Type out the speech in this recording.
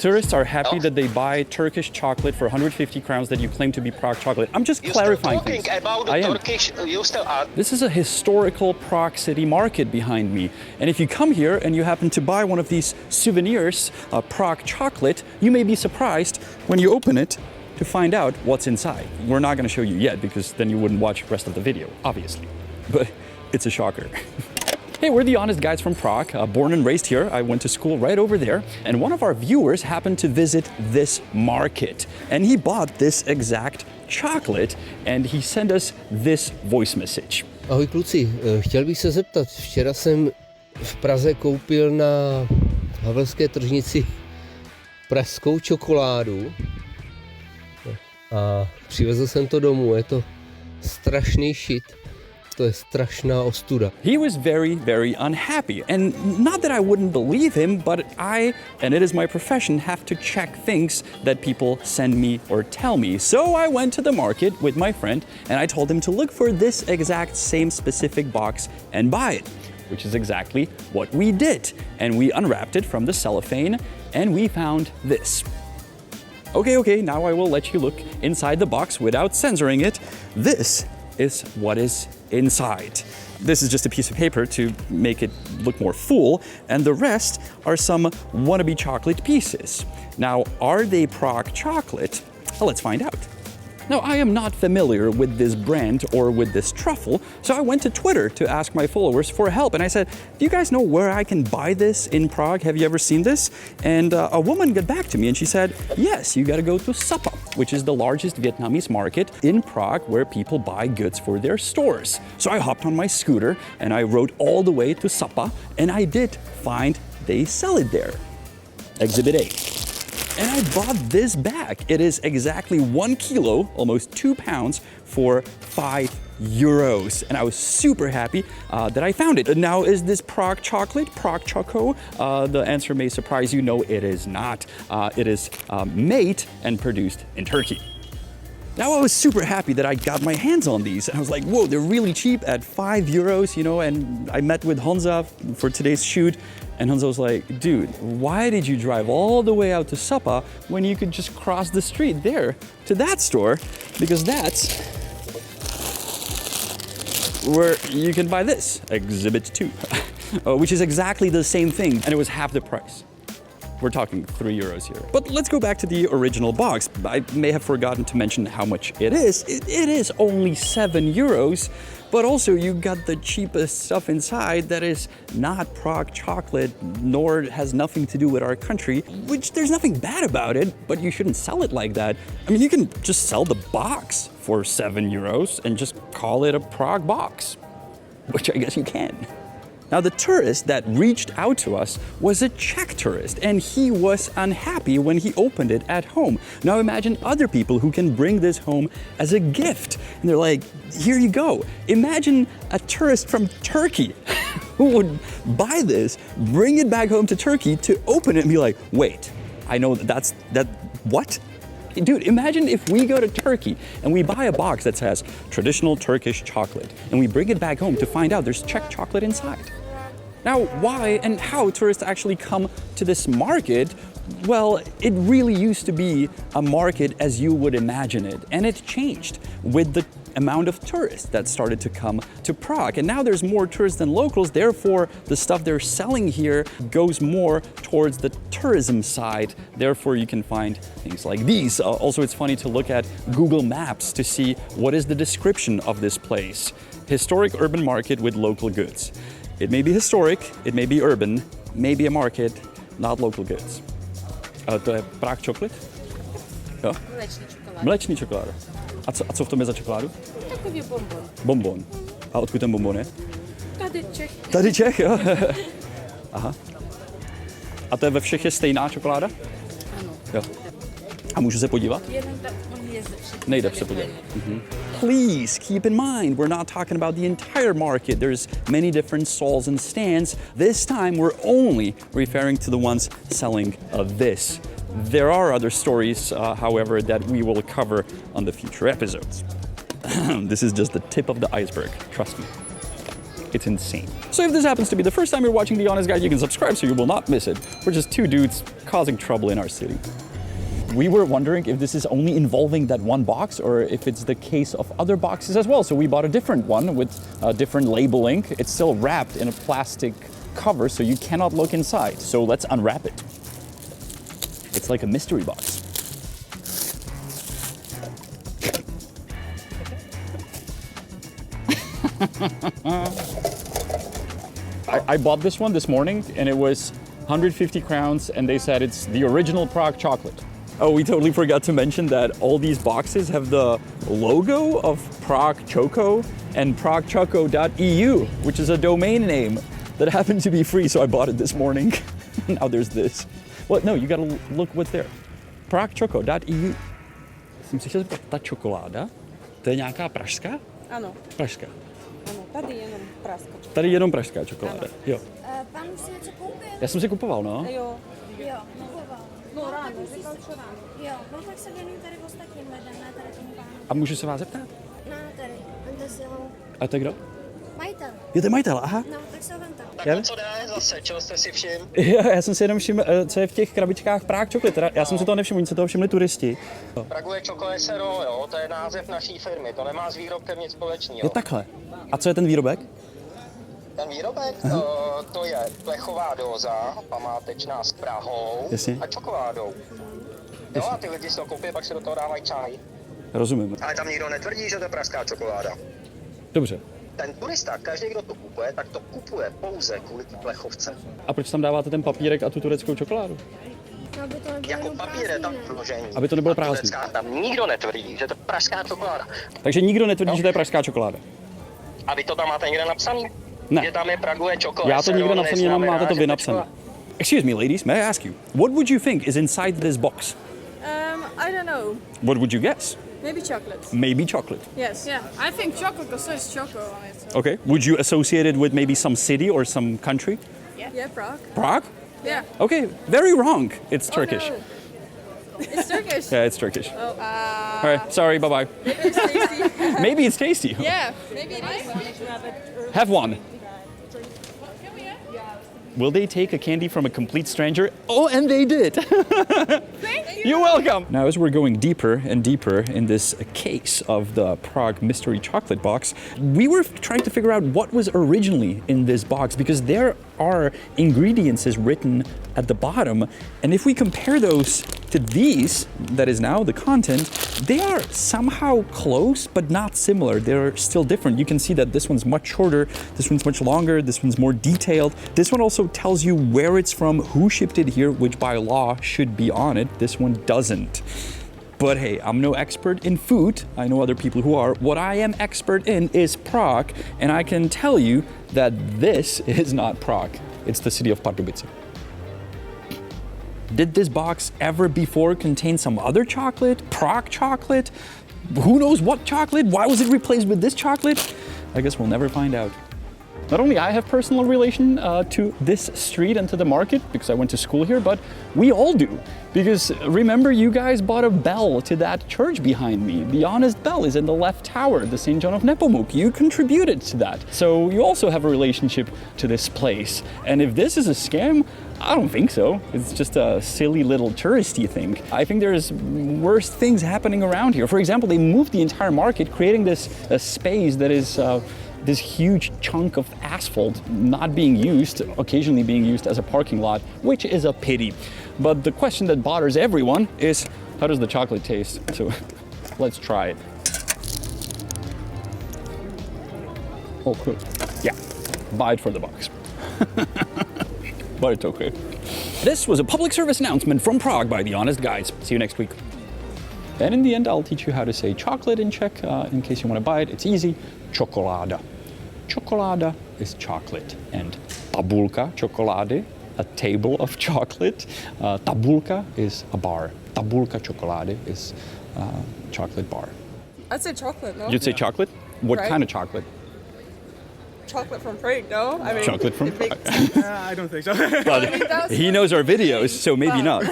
Tourists are happy that they buy Turkish chocolate for 150 crowns that you claim to be Prague chocolate. I'm just clarifying things. About the Turkish, you still are. This is a historical Prague city market behind me. And if you come here and you happen to buy one of these souvenirs, Prague chocolate, you may be surprised when you open it to find out what's inside. We're not going to show you yet because then you wouldn't watch the rest of the video, obviously. But it's a shocker. Hey, we're the honest guys from Prague, born and raised here. I went to school right over there. And one of our viewers happened to visit this market. And he bought this exact chocolate and he sent us this voice message. Ahoj kluci, chtěl bych se zeptat, včera jsem v Praze koupil na havelské tržnici pražskou čokoládu a přivezl jsem to domů, je to strašný shit. To je strašná ostuda. He was very, very unhappy. And not that I wouldn't believe him, but I, and it is my profession, have to check things that people send me or tell me. So I went to the market with my friend and I told him to look for this exact same specific box and buy it, which is exactly what we did. And we unwrapped it from the cellophane and we found this. Okay, now I will let you look inside the box without censoring it. This is what is inside. This is just a piece of paper to make it look more full, and the rest are some wannabe chocolate pieces. Now, are they Prague chocolate? Well, let's find out. Now, I am not familiar with this brand or with this truffle, so I went to Twitter to ask my followers for help. And I said, do you guys know where I can buy this in Prague? Have you ever seen this? And a woman got back to me and she said, yes, you gotta go to Sapa, which is the largest Vietnamese market in Prague where people buy goods for their stores. So I hopped on my scooter and I rode all the way to Sapa, and I did find they sell it there. Exhibit A. And I bought this bag. It is exactly 1 kilo, almost 2 pounds, for €5. And I was super happy that I found it. Now, is this Prague chocolate, Prague Choco? The answer may surprise you. No, it is not. It is made and produced in Turkey. Now, I was super happy that I got my hands on these. And I was like, whoa, they're really cheap at €5, you know, and I met with Honza for today's shoot. And Honza was like, dude, why did you drive all the way out to Sapa when you could just cross the street there to that store? Because that's where you can buy this, Exhibit 2, which is exactly the same thing. And it was half the price. We're talking €3 here. But let's go back to the original box. I may have forgotten to mention how much it is. It is only €7, but also you got the cheapest stuff inside that is not Prague chocolate, nor has nothing to do with our country, which there's nothing bad about it, but you shouldn't sell it like that. I mean, you can just sell the box for €7 and just call it a Prague box, which I guess you can. Now, the tourist that reached out to us was a Czech tourist, and he was unhappy when he opened it at home. Now, imagine other people who can bring this home as a gift. And they're like, here you go. Imagine a tourist from Turkey who would buy this, bring it back home to Turkey to open it and be like, wait, I know what? Dude, imagine if we go to Turkey and we buy a box that says traditional Turkish chocolate and we bring it back home to find out there's Czech chocolate inside. Now, why and how tourists actually come to this market? Well, it really used to be a market as you would imagine it, and it changed with the amount of tourists that started to come to Prague. And now there's more tourists than locals, therefore the stuff they're selling here goes more towards the tourism side. Therefore you can find things like these. Also, it's funny to look at Google Maps to see what is the description of this place. Historic urban market with local goods. It may be historic, it may be urban, maybe a market, not local goods. To je Prague chocolate? Jo? Mléčný čokoláda. Mléčný čokoláda. A co v tom je za čokoládu? Takový bonbon. Bonbon. A odkud ten bonbon je? Tady Čech. Tady Čech, jo? Aha. A to je ve všech je stejná čokoláda? Ano. Jo. A můžu se podívat? Jenom tam on je ze všech. Nejde se podívat. Please keep in mind, we're not talking about the entire market. There's many different stalls and stands. This time, we're only referring to the ones selling this. There are other stories, however, that we will cover on the future episodes. This is just the tip of the iceberg, trust me. It's insane. So if this happens to be the first time you're watching The Honest Guide, you can subscribe so you will not miss it. We're just two dudes causing trouble in our city. We were wondering if this is only involving that one box or if it's the case of other boxes as well. So we bought a different one with different labeling. It's still wrapped in a plastic cover, so you cannot look inside. So let's unwrap it. It's like a mystery box. I bought this one this morning and it was 150 crowns and they said it's the original Prague chocolate. Oh, we totally forgot to mention that all these boxes have the logo of Prague Choco and PragueChoco.EU, which is a domain name that happened to be free, so I bought it this morning. Now there's this. Well, no, you gotta look what's there. PragueChoco.EU. Jsem se chtěl zeptat, ta čokoláda, to je nějaká pražská? Ano, Pražská. ano, tady jenom praska. Tady jenom pražská čokoláda. Jo. Pan už si něco koupil? Já jsem si kupoval, no. Jo, Jo, kupoval. no ráno, říkal, co ráno. Jo, no tak se věnuju tady ostatním lidem, ne tady tomu pánu. A můžu se vás zeptat? No tady, vemte si ho. A to je kdo? Majitel. Je to majitel, aha. No, tak se ho vemte. Tak Já- co jde zase, čeho jste si všim? Jo, já jsem si jenom všiml, co je v těch krabičkách Prague Chocolate. Teda já jsem si toho nevšiml, oni se toho všimli turisti. Prague Choco SRO, jo, to je název naší firmy, to nemá s výrobkem nic společného. Je takhle. A co je ten výrobek? Ten výrobek, to je plechová dóza, památečná s Prahou Jasně. a čokoládou. Jo, a ty lidi si to koupí, pak si do toho dávají čaj. Rozumím. Ale tam nikdo netvrdí, že to je pražská čokoláda. Dobře. Ten turista, každý, kdo to kupuje, tak to kupuje pouze kvůli té plechovce. A proč tam dáváte ten papírek a tu tureckou čokoládu? No, aby to nebylo Jako jenom papír je tam prázdný, ne? vložení. Aby to nebylo A prázdný. turecká, tam nikdo netvrdí, že to je pražská čokoláda. Takže nikdo netvrdí, že to je pražská čokoláda. A vy to tam máte někde napsaný? Ne. Že tam je Prague Choco. Já to SRO, nikde napsaný nemám, neznamená, máte to že vy je napsané. čokoláda. Excuse me, ladies, may I ask you, what would you think is inside this box? I don't know, What would you guess? maybe chocolate. Maybe chocolate. Yes, yeah, I think chocolate because there's choco on it. So. Okay. Would you associate it with maybe some city or some country? Yeah, Prague. Prague? Yeah. Okay, very wrong. It's Oh, Turkish. no. It's Turkish. Yeah, it's Turkish. Oh, All right, sorry, bye-bye. it's tasty. Maybe it's tasty. Yeah, maybe it is. Have one. Will they take a candy from a complete stranger? Oh, and they did. Thank you. You're welcome. Now, as we're going deeper and deeper in this case of the Prague mystery chocolate box, we were trying to figure out what was originally in this box because there are ingredients written at the bottom. And if we compare those to these, that is now the content, they are somehow close, but not similar. They're still different. You can see that this one's much shorter, this one's much longer, this one's more detailed. This one also tells you where it's from, who shipped it here, which by law should be on it. This one doesn't. But hey, I'm no expert in food. I know other people who are. What I am expert in is Prague, and I can tell you that this is not Prague. It's the city of Pardubice. Did this box ever before contain some other chocolate? Prague chocolate? Who knows what chocolate? Why was it replaced with this chocolate? I guess we'll never find out. Not only I have personal relation to this street and to the market because I went to school here, but we all do. Because remember, you guys bought a bell to that church behind me. The Honest Bell is in the left tower, the St. John of Nepomuk. You contributed to that. So you also have a relationship to this place. And if this is a scam, I don't think so. It's just a silly little touristy thing. I think there's worse things happening around here. For example, they moved the entire market, creating this space that is this huge chunk of asphalt not being used, occasionally being used as a parking lot, which is a pity. But the question that bothers everyone is, how does the chocolate taste? So let's try it. Oh, cool. Yeah, buy it for the box. But it's okay. This was a public service announcement from Prague by The Honest Guys. See you next week. And in the end, I'll teach you how to say chocolate in Czech in case you want to buy it. It's easy. Čokoláda. Čokoláda is chocolate. And tabulka čokolády, a table of chocolate. Tabulka is a bar. Tabulka čokolády is a chocolate bar. I'd say chocolate, no? You'd say chocolate? What Right. kind of chocolate? Chocolate from Prague, no? I mean, Chocolate from Prague. I don't think so. But he knows our videos, so maybe not.